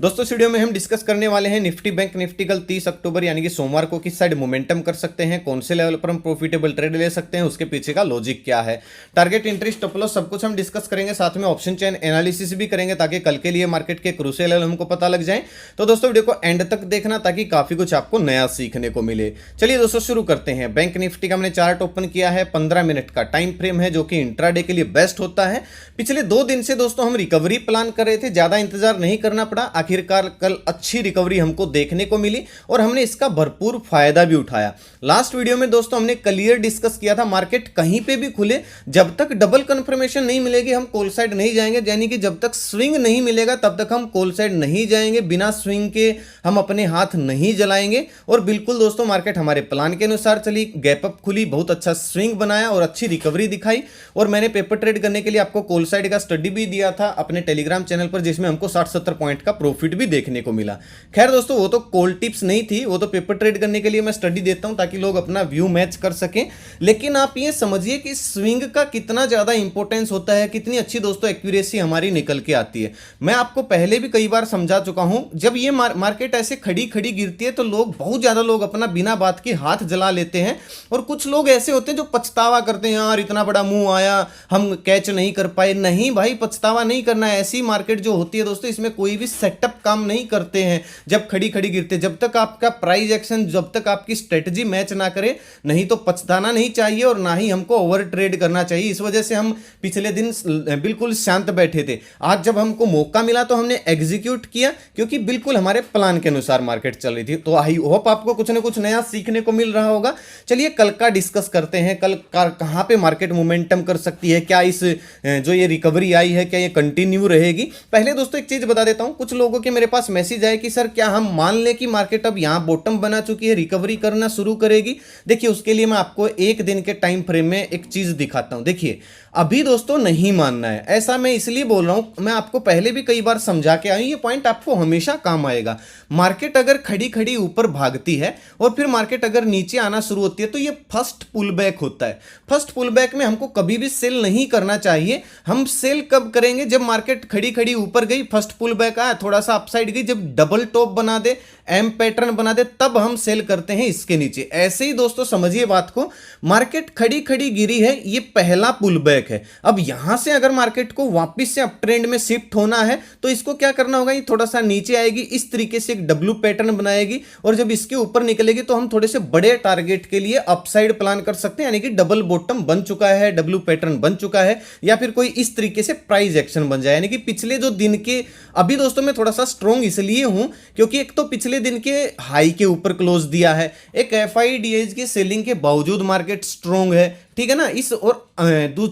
दोस्तों इस वीडियो में हम डिस्कस करने वाले हैं निफ्टी बैंक निफ्टी कल 30 अक्टूबर यानी कि सोमवार को किस साइड मोमेंटम कर सकते हैं, कौन से लेवल पर हम प्रॉफिटेबल ट्रेड ले सकते हैं, उसके पीछे का लॉजिक क्या है, टारगेट एंट्री स्टॉप लॉस सब कुछ हम डिस्कस करेंगे। साथ में ऑप्शन चेन एनालिसिस भी करेंगे ताकि कल के लिए मार्केट के क्रूशियल लेवल हमको पता लग जाए। तो दोस्तों वीडियो को एंड तक देखना ताकि काफी कुछ आपको नया सीखने को मिले। चलिए दोस्तों शुरू करते हैं। बैंक निफ्टी का हमने चार्ट ओपन किया है, 15 मिनट का टाइम फ्रेम है जो कि इंट्राडे के लिए बेस्ट होता है। पिछले 2 दिन से दोस्तों हम रिकवरी प्लान कर रहे थे, ज्यादा इंतजार नहीं करना पड़ा, आखिरकार कल अच्छी रिकवरी हमको देखने को मिली और हमने इसका भरपूर फायदा भी उठाया। लास्ट वीडियो में दोस्तों हमने क्लियर डिस्कस किया था, मार्केट कहीं पे भी खुले जब तक डबल कंफर्मेशन नहीं मिलेगी हम कॉल साइड नहीं जाएंगे, यानी कि जब तक स्विंग नहीं मिलेगा तब तक हम कॉल साइड नहीं जाएंगे। बिना स्विंग के हम अपने हाथ नहीं जलाएंगे। और बिल्कुल दोस्तों मार्केट हमारे प्लान के अनुसार चली, गैप अप खुली, बहुत अच्छा स्विंग बनाया और अच्छी रिकवरी दिखाई। और मैंने पेपर ट्रेड करने के लिए आपको कॉल साइड का स्टडी भी दिया था अपने टेलीग्राम चैनल पर, जिसमें हमको 60-70 पॉइंट का प्रॉफिट भी देखने को मिला। खैर दोस्तों वो तो कॉल टिप्स नहीं थी, वो तो पेपर ट्रेड करने के लिए मैं स्टडी देता हूं ताकि लोग अपना व्यू मैच कर सकें। लेकिन आप ये समझिए कि स्विंग का कितना ज्यादा इंपॉर्टेंस होता है, कितनी अच्छी दोस्तों एक्यूरेसी हमारी निकल के आती है। मैं आपको पहले भी कई बार समझा चुका हूं, जब ये मार्केट ऐसे खड़ी खड़ी गिरती है तो लोग, बहुत ज्यादा लोग अपना बिना बात के हाथ जला लेते हैं। और कुछ लोग ऐसे होते हैं जो पछतावा करते हैं, यार इतना बड़ा मुंह आया हम कैच नहीं कर पाए। नहीं भाई, पछतावा नहीं करना है। ऐसी मार्केट जो होती है दोस्तों इसमें कोई भी सेटअप काम नहीं करते हैं। जब खड़ी खड़ी गिरते, जब तक आपका प्राइस एक्शन, जब तक आपकी स्ट्रेटजी मैच ना करे, नहीं तो पछताना नहीं चाहिए और ना ही हमको ओवर ट्रेड करना चाहिए। इस वजह से हम पिछले दिन बिल्कुल शांत बैठे थे। आज जब हमको मौका मिला तो हमने एग्जीक्यूट किया, क्योंकि बिल्कुल हमारे प्लान के अनुसार मार्केट चल रही थी। तो आई होप आपको कुछ ना कुछ नया सीखने को मिल रहा होगा। चलिए कल का डिस्कस करते हैं, कल कहां पे मार्केट मोमेंटम कर सकती है, क्या इस जो ये रिकवरी आई है क्या ये कंटिन्यू रहेगी। पहले दोस्तों एक चीज बता देता हूं, कुछ लोगों के मेरे पास मैसेज आए कि सर क्या हम मान लें कि मार्केट अब यहां बॉटम बना चुकी है, रिकवरी करना शुरू करेगी। देखिए उसके लिए मैं आपको एक दिन के टाइम फ्रेम में एक चीज दिखाता हूं। देखिए अभी दोस्तों नहीं मानना है, ऐसा मैं इसलिए बोल रहा हूं, मैं आपको पहले भी कई बार समझा के आया हूं, ये पॉइंट आपको हमेशा काम आएगा। मार्केट अगर खड़ी खड़ी ऊपर भागती है और फिर मार्केट अगर नीचे आना शुरू होती है तो ये फर्स्ट पुल बैक होता है। फर्स्ट पुल बैक में हमको कभी भी सेल नहीं करना चाहिए। हम सेल कब करेंगे, जब मार्केट खड़ी खड़ी ऊपर गई, फर्स्ट पुल बैक आया, थोड़ा सा अपसाइड गई, जब डबल टॉप बना दे, एम पैटर्न बना दे, तब हम सेल करते हैं इसके नीचे। ऐसे ही दोस्तों समझिए बात को, मार्केट खड़ी खड़ी गिरी है, ये पहला पुल बैक है। अब यहां से अगर मार्केट को वापस से अप ट्रेंड में शिफ्ट होना है तो इसको क्या करना होगा, ये थोड़ा सा नीचे आएगी, इस तरीके से एक डब्ल्यू पैटर्न बनाएगी और जब इसके ऊपर निकलेगी तो हम थोड़े से बड़े टारगेट के लिए अपसाइड प्लान कर सकते हैं, यानी कि डबल बॉटम बन चुका है, डब्ल्यू पैटर्न बन चुका है, या फिर कोई इस तरीके से प्राइस एक्शन बन जाए। यानी कि पिछले जो दिन के, अभी दोस्तों मैं थोड़ा सा स्ट्रॉन्ग इसलिए हूं क्योंकि एक तो पिछले दिन के हाई के ऊपर क्लोज दिया है, एक एफआईडीएज की सेलिंग के बावजूद मार्केट स्ट्रॉन्ग है, ठीक है ना। इस और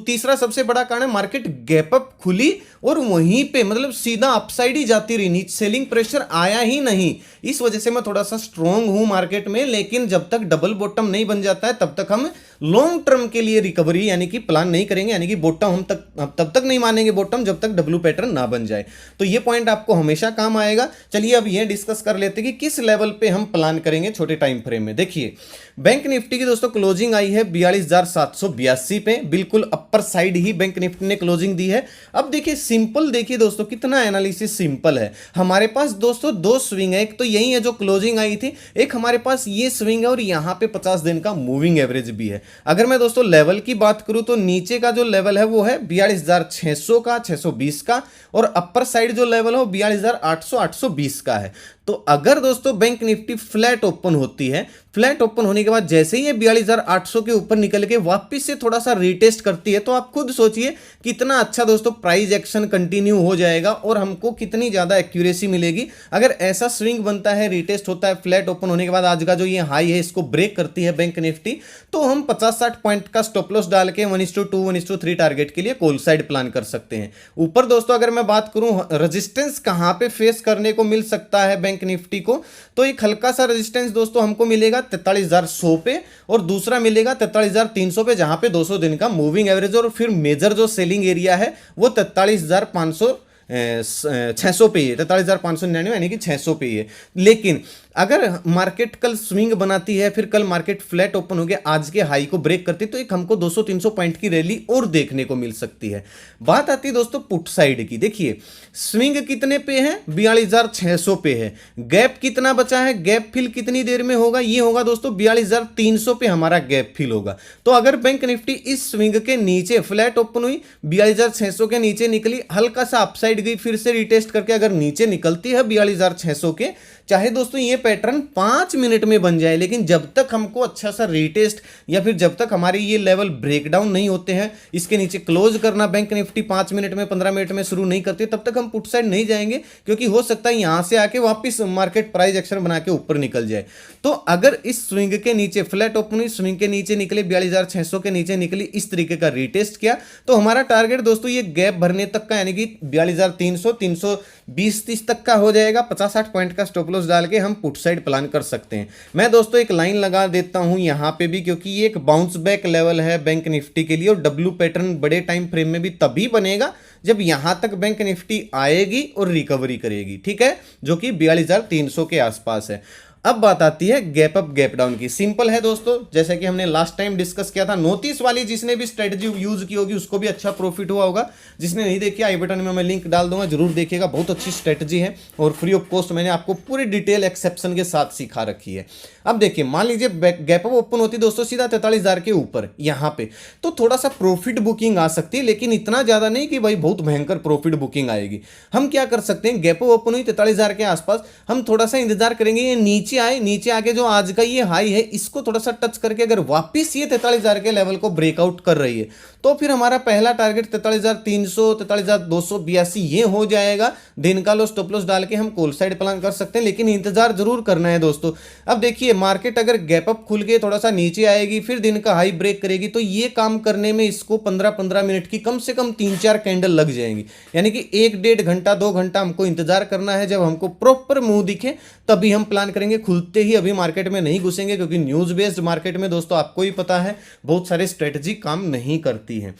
तीसरा सबसे बड़ा कारण है मार्केट गैप अप खुली और वहीं पे मतलब सीधा अपसाइड ही जाती रही, नीचे सेलिंग प्रेशर आया ही नहीं। इस वजह से मैं थोड़ा सा स्ट्रॉन्ग हूं मार्केट में। लेकिन जब तक डबल बॉटम नहीं बन जाता है तब तक हम लॉन्ग टर्म के लिए रिकवरी यानी कि प्लान नहीं करेंगे, यानी कि बॉटम हम तब तक नहीं मानेंगे बॉटम जब तक डब्ल्यू पैटर्न ना बन जाए। तो ये पॉइंट आपको हमेशा काम आएगा। चलिए अब ये डिस्कस कर लेते हैं कि किस लेवल पे हम प्लान करेंगे छोटे टाइम फ्रेम में। देखिए बैंक निफ्टी की दोस्तों क्लोजिंग आई है 42,782 पे, बिल्कुल अपर साइड ही बैंक निफ्टी ने क्लोजिंग दी है। अब देखिए सिंपल, देखिए दोस्तों कितना एनालिसिस सिंपल है। हमारे पास दोस्तों 2 स्विंग है, एक तो यही है जो क्लोजिंग आई थी, एक हमारे पास ये स्विंग है और यहां पे 50 दिन का मूविंग एवरेज भी है। अगर मैं दोस्तों लेवल की बात करूं तो नीचे का जो लेवल है वो है 42,600 का, 620 का, और अपर साइड जो लेवल है वो 42,800, 820 का है। तो अगर दोस्तों बैंक निफ्टी फ्लैट ओपन होती है, फ्लैट ओपन होने के बाद जैसे ही ये 42,800 के ऊपर निकल के वापस से थोड़ा सा रीटेस्ट करती है, तो आप खुद सोचिए कितना अच्छा दोस्तों प्राइस एक्शन कंटिन्यू हो जाएगा और हमको कितनी ज्यादा एक्यूरेसी मिलेगी। अगर ऐसा स्विंग बनता है, रीटेस्ट होता है, फ्लैट ओपन होने के बाद आज का जो ये हाई है इसको ब्रेक करती है बैंक निफ्टी, तो हम 50-60 पॉइंट का स्टॉप लॉस डाल के 1:2, 1:3 टारगेट के लिए कॉल साइड प्लान कर सकते हैं। ऊपर दोस्तों अगर मैं बात करूं रेजिस्टेंस कहां पे फेस करने को मिल सकता है बैंक निफ्टी को, तो एक हल्का सा रेजिस्टेंस दोस्तों हमको मिलेगा 43,100 पे और दूसरा मिलेगा 43,300 पे, जहां पे 200 दिन का मूविंग एवरेज और फिर मेजर जो सेलिंग एरिया है वो 43,500 600 पे ही है, 43,599 यानी कि 600 पे ही है। लेकिन अगर मार्केट कल स्विंग बनाती है, फिर कल मार्केट फ्लैट ओपन हो गया, आज के हाई को ब्रेक करती है, तो एक हमको 200-300 पॉइंट की रैली और देखने को मिल सकती है। बात आती है दोस्तों पुट साइड की। देखिए स्विंग कितने पे है, 42,600 पे है। गैप कितना बचा है, गैप फिल कितनी देर में होगा, ये होगा दोस्तों 42,300 पे हमारा गैप फिल होगा। तो अगर बैंक निफ्टी इस स्विंग के नीचे फ्लैट ओपन हुई, 42,600 के नीचे निकली, हल्का सा अपसाइड गई, फिर से रिटेस्ट करके अगर नीचे निकलती है 42,600 के, चाहे दोस्तों ये पैटर्न 5 मिनट में बन जाए, लेकिन जब तक हमको अच्छा सा रीटेस्ट या फिर जब तक हमारे ये लेवल ब्रेकडाउन नहीं होते हैं, इसके नीचे क्लोज करना बैंक निफ्टी 5 मिनट में 15 मिनट में शुरू नहीं करती, तब तक हम पुट साइड नहीं जाएंगे, क्योंकि हो सकता है यहां से आके वापस मार्केट प्राइस एक्शन बना के ऊपर निकल जाए। तो अगर इस स्विंग के नीचे फ्लैट ओपन हुई, स्विंग के नीचे निकले, 42,600 के नीचे निकली, इस तरीके का रीटेस्ट किया, तो हमारा टारगेट दोस्तों ये गैप भरने तक का, यानी कि 42,300 320-30 तक का हो जाएगा। 50-60 पॉइंट का स्टॉप लॉस डाल के हम पुट साइड प्लान कर सकते हैं। मैं दोस्तों एक लाइन लगा देता हूं यहां पे भी, क्योंकि ये एक बाउंस बैक लेवल है बैंक निफ्टी के लिए, और डब्ल्यू पैटर्न बड़े टाइम फ्रेम में भी तभी बनेगा जब यहां तक बैंक निफ्टी आएगी और रिकवरी करेगी, ठीक है, जो कि 42,300 के आसपास है। अब बात आती है गैप अप गैप डाउन की। सिंपल है दोस्तों, जैसे कि हमने लास्ट टाइम डिस्कस किया था, नोटिस वाली जिसने भी स्ट्रेटजी यूज की होगी उसको भी अच्छा प्रॉफिट हुआ होगा। जिसने नहीं देखी आई बटन में मैं लिंक डाल दूंगा, जरूर देखिएगा, बहुत अच्छी स्ट्रेटजी है और फ्री ऑफ कॉस्ट मैंने आपको पूरी डिटेल एक्सेप्शन के साथ सिखा रखी है। अब देखिए मान लीजिए गैप अप ओपन होती दोस्तों सीधा 43,000 के ऊपर यहां पे, तो थोड़ा सा प्रॉफिट बुकिंग आ सकती है, लेकिन इतना ज्यादा नहीं कि भाई बहुत भयंकर प्रॉफिट बुकिंग आएगी। हम क्या कर सकते हैं, गैप अप ओपन हुई 43,000 के आसपास, हम थोड़ा सा इंतजार करेंगे ये नीचे आए, नीचे आके जो आज का ये हाई है इसको थोड़ा सा टच करके अगर वापस ये 43,000 के लेवल को ब्रेकआउट कर रही है, तो फिर हमारा पहला टारगेट 43,300 43,282 ये हो जाएगा। दिन का लो स्टॉप लॉस डाल के हम कॉल साइड प्लान कर सकते हैं, लेकिन इंतजार जरूर करना है दोस्तों। अब देखिए मार्केट अगर गैप अप खुल के थोड़ा सा नीचे आएगी, फिर दिन का हाई ब्रेक करेगी, तो ये काम करने में इसको 15-15 मिनट की कम से कम 3-4 कैंडल लग जाएंगी, यानी कि 1-1.5 घंटा 2 घंटा हमको इंतजार करना है। जब हमको प्रॉपर मुंह दिखे तभी हम प्लान करेंगे, खुलते ही अभी मार्केट में नहीं घुसेंगे, क्योंकि न्यूज बेस्ड मार्केट में दोस्तों आपको ही पता है बहुत सारे स्ट्रेटजी काम नहीं करती है।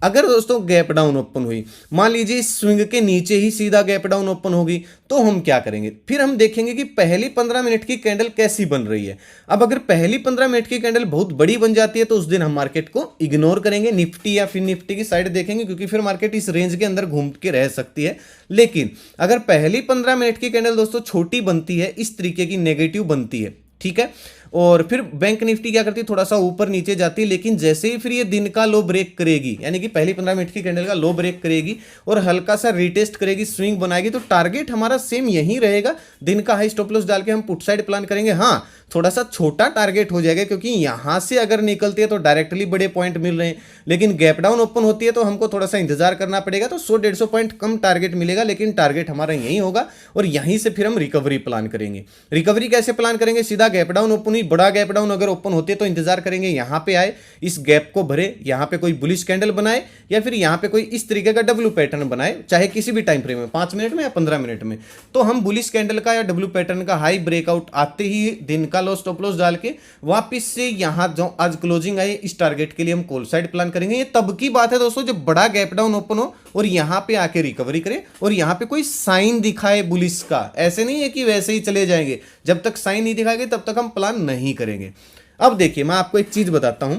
अगर दोस्तों गैप डाउन ओपन हुई, मान लीजिए स्विंग के नीचे ही सीधा गैप डाउन ओपन होगी, तो हम क्या करेंगे, फिर हम देखेंगे कि पहली 15 मिनट की कैंडल कैसी बन रही है। अब अगर पहली 15 मिनट की कैंडल बहुत बड़ी बन जाती है, तो उस दिन हम मार्केट को इग्नोर करेंगे, निफ्टी या फिर निफ्टी की साइड देखेंगे, क्योंकि फिर मार्केट इस रेंज के अंदर घूम के रह सकती है। लेकिन अगर पहली 15 मिनट की कैंडल दोस्तों छोटी बनती है, इस तरीके की नेगेटिव बनती है, ठीक है, और फिर बैंक निफ्टी क्या करती है, थोड़ा सा ऊपर नीचे जाती है, लेकिन जैसे ही फिर ये दिन का लो ब्रेक करेगी, यानी कि पहली 15 मिनट की कैंडल का लो ब्रेक करेगी और हल्का सा रिटेस्ट करेगी, स्विंग बनाएगी, तो टारगेट हमारा सेम यही रहेगा। दिन का हाई स्टॉप लॉस डाल के हम पुट साइड प्लान करेंगे। हाँ, थोड़ा सा छोटा टारगेट हो जाएगा, क्योंकि यहां से अगर निकलती है तो डायरेक्टली बड़े पॉइंट मिल रहे हैं, लेकिन गैप डाउन ओपन होती है तो हमको थोड़ा सा इंतजार करना पड़ेगा, तो 100-150 पॉइंट कम टारगेट मिलेगा, लेकिन टारगेट हमारा यही होगा और यहीं से फिर हम रिकवरी प्लान करेंगे। रिकवरी कैसे प्लान करेंगे, सीधा गैप डाउन ओपन हुई, बड़ा गैप डाउन अगर ओपन होती है तो इंतजार करेंगे यहां पे आए, इस गैप को भरे, यहां पे कोई बुलिश कैंडल बनाए या फिर यहां पे कोई इस तरीके का डब्ल्यू पैटर्न बनाए, चाहे किसी भी टाइम फ्रेम में, 5 मिनट में या 15 मिनट में, तो हम बुलिश कैंडल का या डब्ल्यू पैटर्न का हाई ब्रेकआउट आते ही दिन का लो स्टॉप लॉस डाल के वापिस से यहां जो आज क्लोजिंग आई इस टारगेट के लिए हम कॉल साइड प्लान करेंगे। ये तब की बात है दोस्तों जब बड़ा गैप डाउन ओपन हो और यहां पे आके रिकवरी करे और यहां पे कोई साइन दिखाए बुलिश का। ऐसे नहीं है कि वैसे ही चले जाएंगे, जब तक साइन नहीं दिखाएंगे तब तक हम प्लान नहीं करेंगे। अब देखिए मैं आपको एक चीज बताता हूं,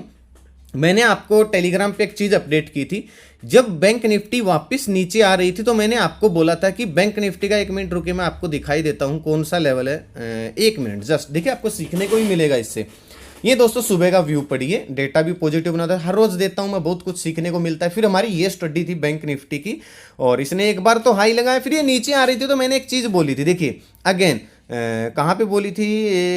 मैंने आपको टेलीग्राम पे एक चीज अपडेट की थी, जब बैंक निफ्टी वापस नीचे आ रही थी तो मैंने आपको बोला था कि बैंक निफ्टी का, 1 मिनट रुके मैं आपको दिखाई देता हूं कौन सा लेवल है, 1 मिनट जस्ट, देखिए आपको सीखने को ही मिलेगा इससे। ये दोस्तों सुबह का व्यू पढ़िए, डेटा भी पॉजिटिव बनाता है, हर रोज देता हूं मैं, बहुत कुछ सीखने को मिलता है। फिर हमारी ये स्टडी थी बैंक निफ्टी की और इसने एक बार तो हाई लगाया, फिर ये नीचे आ रही थी तो मैंने एक चीज बोली थी, देखिए अगेन कहाँ पे बोली थी,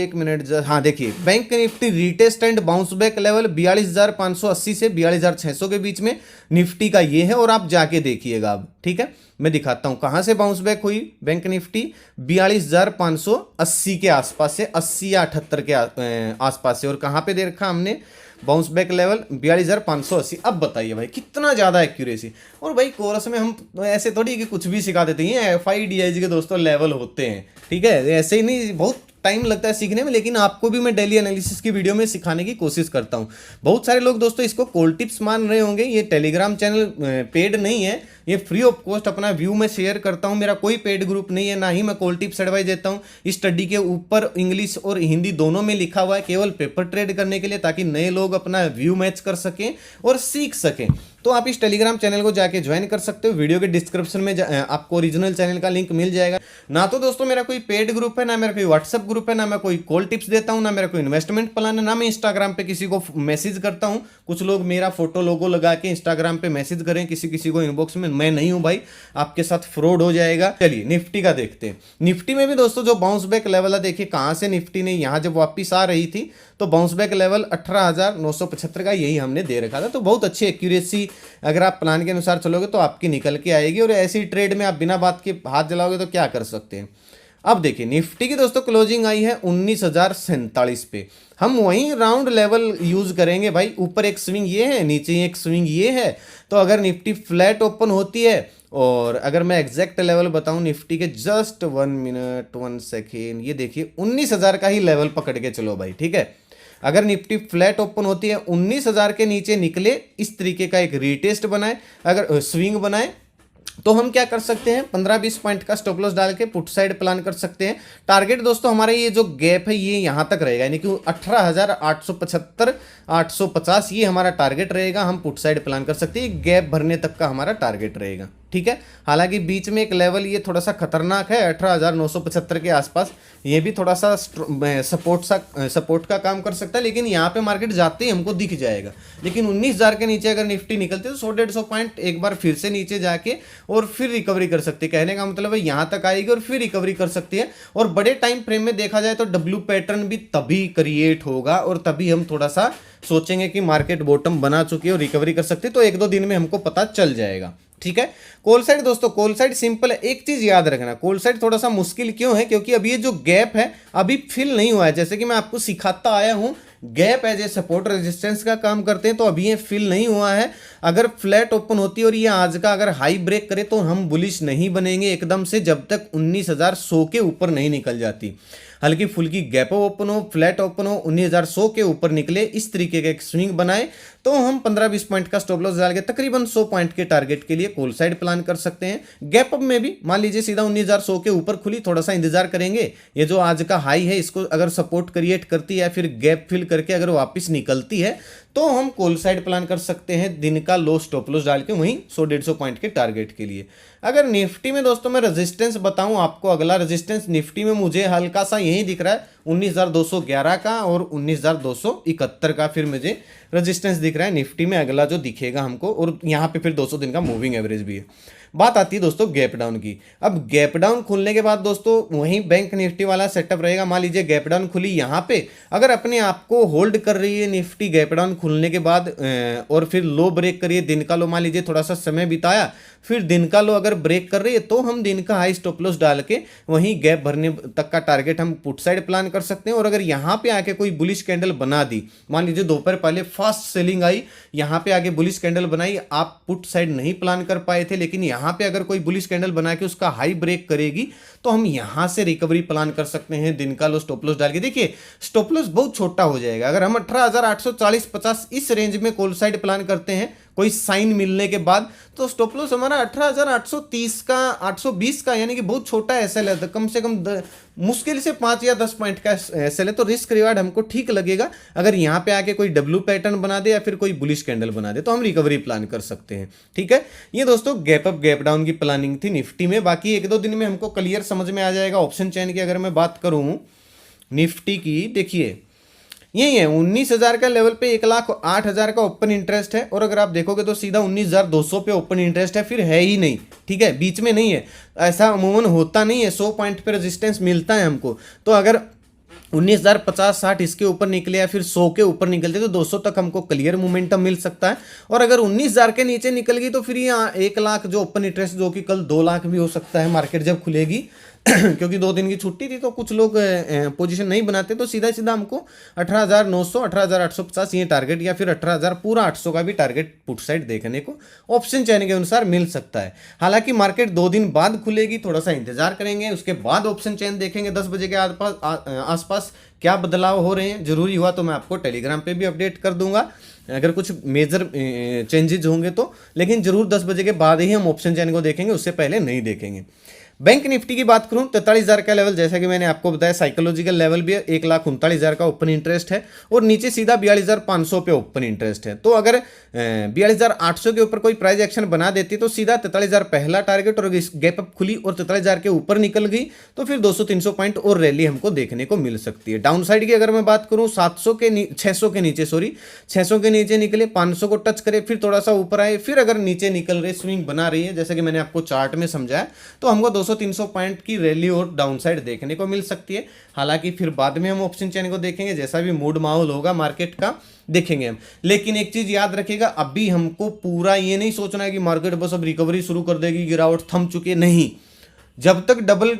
1 मिनट, हाँ देखिए bank Nifty retest and bounce back level 42,580 से 42,600 के बीच में निफ्टी का ये है, और आप जाके देखिएगा अब, ठीक है, मैं दिखाता हूं कहां से बाउंस बैक हुई बैंक निफ्टी, 42,580 के आसपास से, 80 या 78 के आसपास से, और कहां पे दे रखा हमने बाउंस बैक लेवल 42,580। अब बताइए भाई कितना ज्यादा एक्यूरेसी। और भाई कोर्स में हम ऐसे थोड़ी कि कुछ भी सिखा देते हैं, FIDIG के दोस्तों लेवल होते हैं, ठीक है, ऐसे ही नहीं, बहुत टाइम लगता है सीखने में, लेकिन आपको भी मैं डेली एनालिसिस की वीडियो में सिखाने की कोशिश करता हूं। बहुत सारे लोग दोस्तों इसको कोल्ड टिप्स मान रहे होंगे। ये टेलीग्राम चैनल पेड नहीं है, ये फ्री ऑफ कॉस्ट अपना व्यू में शेयर करता हूं। मेरा कोई पेड ग्रुप नहीं है, ना ही मैं कोल्ड टिप्स एडवाइस देता हूं। स्टडी के ऊपर इंग्लिश और हिंदी दोनों में लिखा हुआ है, केवल पेपर ट्रेड करने के लिए, ताकि नए लोग अपना व्यू मैच कर सकें और सीख सकें। तो आप इस टेलीग्राम चैनल को जाके ज्वाइन कर सकते हो। वीडियो के डिस्क्रिप्शन में आपको ओरिजिनल चैनल का लिंक मिल जाएगा। ना तो दोस्तों मेरा कोई पेड ग्रुप है, ना मेरा कोई व्हाट्सएप ग्रुप है, ना मैं कोई कॉल टिप्स देता हूं, ना मेरा कोई इन्वेस्टमेंट प्लान है, ना मैं इंस्टाग्राम पे किसी को मैसेज करता हूं। कुछ लोग मेरा फोटो लोगो लगा के इंस्टाग्राम पे मैसेज करें किसी किसी को इनबॉक्स में, मैं नहीं हूं भाई, आपके साथ फ्रॉड हो जाएगा। चलिए निफ्टी का देखते हैं। निफ्टी में भी दोस्तों जो बाउंस बैक लेवल है, देखिए कहां से निफ्टी ने यहां जब वापिस आ रही थी तो बाउंस बैक लेवल 18,975 का यही हमने दे रखा था। तो बहुत अच्छी एक्यूरेसी, अगर आप प्लान के अनुसार चलोगे तो आपकी निकल के आएगी। और ऐसी ट्रेड में आप बिना बात के हाथ जलाओगे तो क्या कर सकते हैं। अब देखिए निफ्टी की दोस्तों क्लोजिंग आई है 19,047 पे। हम वहीं राउंड लेवल यूज करेंगे भाई। ऊपर एक स्विंग ये है, नीचे एक स्विंग ये है। तो अगर निफ्टी फ्लैट ओपन होती है, और अगर मैं एग्जैक्ट लेवल बताऊं निफ्टी के, जस्ट 1 मिनट 1 सेकेंड, ये देखिए 19,000 का ही लेवल पकड़ के चलो भाई, ठीक है। अगर निफ्टी फ्लैट ओपन होती है 19,000 के नीचे निकले, इस तरीके का एक रीटेस्ट बनाए, अगर स्विंग बनाए, तो हम क्या कर सकते हैं, 15-20 पॉइंट का स्टॉप लॉस डाल के पुट साइड प्लान कर सकते हैं। टारगेट दोस्तों हमारा ये जो गैप है ये यहां तक रहेगा, यानी कि 18,875 850 ये हमारा टारगेट रहेगा। हम पुट साइड प्लान कर सकते हैं, गैप भरने तक का हमारा टारगेट रहेगा, ठीक है। हालांकि बीच में एक लेवल ये थोड़ा सा खतरनाक है 18,975 के आसपास, ये भी थोड़ा सा सपोर्ट का काम कर सकता है, लेकिन यहाँ पे मार्केट जाते ही हमको दिख जाएगा। लेकिन 19,000 के नीचे अगर निफ्टी निकलती है तो 100-150 पॉइंट एक बार फिर से नीचे जाके और फिर रिकवरी कर सकती है। कहने का मतलब है यहाँ तक आएगी और फिर रिकवरी कर सकती है। और बड़े टाइम फ्रेम में देखा जाए तो डब्ल्यू पैटर्न भी तभी क्रिएट होगा और तभी हम थोड़ा सा सोचेंगे कि मार्केट बॉटम बना चुकी है और रिकवरी कर सकती है। तो 1-2 दिन में हमको पता चल जाएगा, ठीक है। कॉल साइड दोस्तों, कॉल साइड सिंपल है। एक चीज याद रखना, कॉल साइड थोड़ा सा मुश्किल क्यों है, क्योंकि अभी ये जो गैप है अभी फिल नहीं हुआ है। जैसे कि मैं आपको सिखाता आया हूं, gap as a support resistance का काम करते हैं, तो अभी ये फिल नहीं हुआ है। अगर फ्लैट ओपन होती है और ये आज का अगर हाई ब्रेक करे तो हम बुलिश नहीं बनेंगे एकदम से, जब तक 19,100 के ऊपर नहीं निकल जाती। हल्की फुल्की गैप ओपन हो, फ्लैट ओपन हो, 19,100 के ऊपर निकले, इस तरीके का एक स्विंग बनाए, तो हम 15-20 पॉइंट का स्टॉप लॉस डाल के तकरीबन 100 पॉइंट के टारगेट के लिए कॉल साइड प्लान कर सकते हैं। गैप अप में भी मान लीजिए सीधा 19,100 के ऊपर खुली, थोड़ा सा इंतजार करेंगे। ये जो आज का हाई है इसको अगर सपोर्ट क्रिएट करती है, फिर गैप फिल करके अगर वापस निकलती है, तो हम कॉल साइड प्लान कर सकते हैं दिन का लो स्टॉप लॉस डाल के वहीं 100-150 पॉइंट के टारगेट के लिए। अगर निफ्टी में दोस्तों मैं रेजिस्टेंस बताऊं आपको, अगला रेजिस्टेंस निफ्टी में मुझे हल्का सा यही दिख रहा है 19,211 का और 19,271 का, फिर मुझे रेजिस्टेंस दिख रहा है निफ्टी में अगला जो दिखेगा हमको। और यहाँ पे फिर 200 दिन का मूविंग एवरेज भी है। बात आती है दोस्तों गैप डाउन की। अब गैप डाउन खुलने के बाद दोस्तों वहीं बैंक निफ्टी वाला सेटअप रहेगा। मान लीजिए गैप डाउन खुली यहाँ पे, अगर अपने आप को होल्ड कर रही है निफ्टी गैप डाउन खुलने के बाद और फिर लो ब्रेक करिए, दिन का लो मान लीजिए थोड़ा सा समय बिताया, फिर दिन का लो अगर ब्रेक कर रही है, तो हम दिन का हाई स्टॉप लॉस डाल के वहीं गैप भरने तक का टारगेट हम पुट साइड प्लान कर सकते हैं। और अगर यहाँ पे आके कोई बुलिश कैंडल बना दी, मान लीजिए दोपहर पहले फास्ट सेलिंग आई, यहाँ पे आगे बुलिश कैंडल बनाई, आप पुट साइड नहीं प्लान कर पाए थे, लेकिन यहाँ पे अगर कोई बुलिश कैंडल बना के उसका हाई ब्रेक करेगी, तो हम यहाँ से रिकवरी प्लान कर सकते हैं दिन का लो स्टॉप लॉस डाल के। देखिए स्टॉप लॉस बहुत छोटा हो जाएगा। अगर हम 18,840-50 इस रेंज में कॉल साइड प्लान करते हैं कोई साइन मिलने के बाद, तो स्टॉप लॉस हमारा 18,830 का 820 का, यानी कि बहुत छोटा एसएल है। कम से कम मुश्किल से 5 या 10 पॉइंट का एसएल है, तो रिस्क रिवार्ड हमको ठीक लगेगा। अगर यहाँ पे आके कोई डब्ल्यू पैटर्न बना दे या फिर कोई बुलिश कैंडल बना दे, तो हम रिकवरी प्लान कर सकते हैं, ठीक है। ये दोस्तों गैप अप गैप डाउन की प्लानिंग थी निफ्टी में। बाकी 1-2 दिन में हमको क्लियर समझ में आ जाएगा। ऑप्शन चेन की अगर मैं बात करूं निफ्टी की, देखिए यही है 19,000 का लेवल पे 1,08,000 का ओपन इंटरेस्ट है। और अगर आप देखोगे तो सीधा 19,200 पे ओपन इंटरेस्ट है, फिर है ही नहीं, ठीक है, बीच में नहीं है। ऐसा अमूमन होता नहीं है, 100 पॉइंट पे रेजिस्टेंस मिलता है हमको। तो अगर 19,050-60 इसके ऊपर निकले या फिर 100 के ऊपर निकलते तो 200 तक हमको क्लियर मोमेंटम मिल सकता है। और अगर 19,000 के नीचे निकल गई तो फिर ये 1 लाख जो ओपन इंटरेस्ट, जो कि कल 2 लाख भी हो सकता है मार्केट जब खुलेगी, क्योंकि 2 दिन की छुट्टी थी तो कुछ लोग पोजीशन नहीं बनाते, तो सीधा सीधा हमको 18,900, 18,850 ये टारगेट या फिर 18,000 पूरा 800 का भी टारगेट पुट साइड देखने को ऑप्शन चैन के अनुसार मिल सकता है। हालांकि मार्केट 2 दिन बाद खुलेगी, थोड़ा सा इंतजार करेंगे, उसके बाद ऑप्शन चैन देखेंगे 10 बजे के आसपास क्या बदलाव हो रहे हैं। जरूरी हुआ तो मैं आपको टेलीग्राम पे भी अपडेट कर दूंगा अगर कुछ मेजर चेंजेज होंगे तो, लेकिन जरूर 10 बजे के बाद ही हम ऑप्शन चैन को देखेंगे, उससे पहले नहीं देखेंगे। बैंक निफ्टी की बात करूं 43,000 का लेवल, जैसा कि मैंने आपको बताया साइकोलॉजिकल लेवल भी है, 1,39,000 का ओपन इंटरेस्ट है और नीचे सीधा 42,500 पे ओपन इंटरेस्ट है। तो अगर 42,800 के ऊपर कोई प्राइस एक्शन बना देती तो सीधा 43,000 पहला टारगेट, और गैप अप खुली और 43,000 के ऊपर निकल गई तो फिर 200-300 पॉइंट और रैली हमको देखने को मिल सकती है। डाउन साइड की अगर मैं बात करूं 600 के नीचे निकले, 500 को टच करे, फिर थोड़ा सा ऊपर आए, फिर अगर नीचे निकल रहे स्विंग बना रही है जैसे कि मैंने आपको चार्ट में समझाया, तो हमको 200-300 पॉइंट की रैली और डाउन साइड देखने को मिल सकती है। हालांकि फिर बाद में हम ऑप्शन चैन को देखेंगे, जैसा भी मूड माहौल होगा मार्केट का देखेंगे हम। लेकिन एक चीज याद रखिएगा, अभी हमको पूरा ये नहीं सोचना है कि मार्केट बस अब रिकवरी शुरू कर देगी, गिरावट थम चुकी है, नहीं। जब तक डबल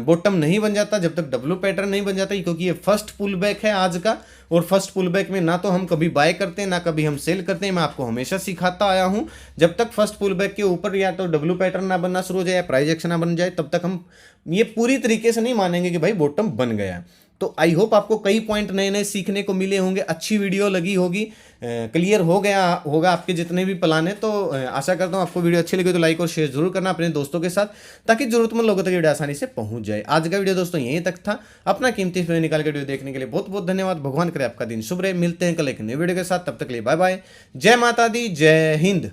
बॉटम नहीं बन जाता, जब तक डब्ल्यू पैटर्न नहीं बन जाता, क्योंकि ये फर्स्ट पुल बैक है आज का, और फर्स्ट पुल बैक में ना तो हम कभी बाय करते हैं ना कभी हम सेल करते हैं। मैं आपको हमेशा सिखाता आया हूं, जब तक फर्स्ट पुल बैक के ऊपर या तो डब्ल्यू पैटर्न ना बनना शुरू हो जाए या प्राइस एक्शन ना बन जाए, तब तक हम ये पूरी तरीके से नहीं मानेंगे कि भाई बॉटम बन गया। तो आई होप आपको कई पॉइंट नए नए सीखने को मिले होंगे, अच्छी वीडियो लगी होगी, क्लियर हो गया होगा आपके जितने भी प्लान है। तो आशा करता हूँ आपको वीडियो अच्छी लगी तो लाइक और शेयर जरूर करना अपने दोस्तों के साथ, ताकि जरूरतमंद लोगों तक वीडियो आसानी से पहुंच जाए। आज का वीडियो दोस्तों यहीं तक था। अपना कीमती समय निकाल के वीडियो देखने के लिए बहुत बहुत धन्यवाद। भगवान करे आपका दिन शुभ रहे। मिलते हैं कल एक नए वीडियो के साथ, तब तक के लिए बाय बाय। जय माता दी, जय हिंद।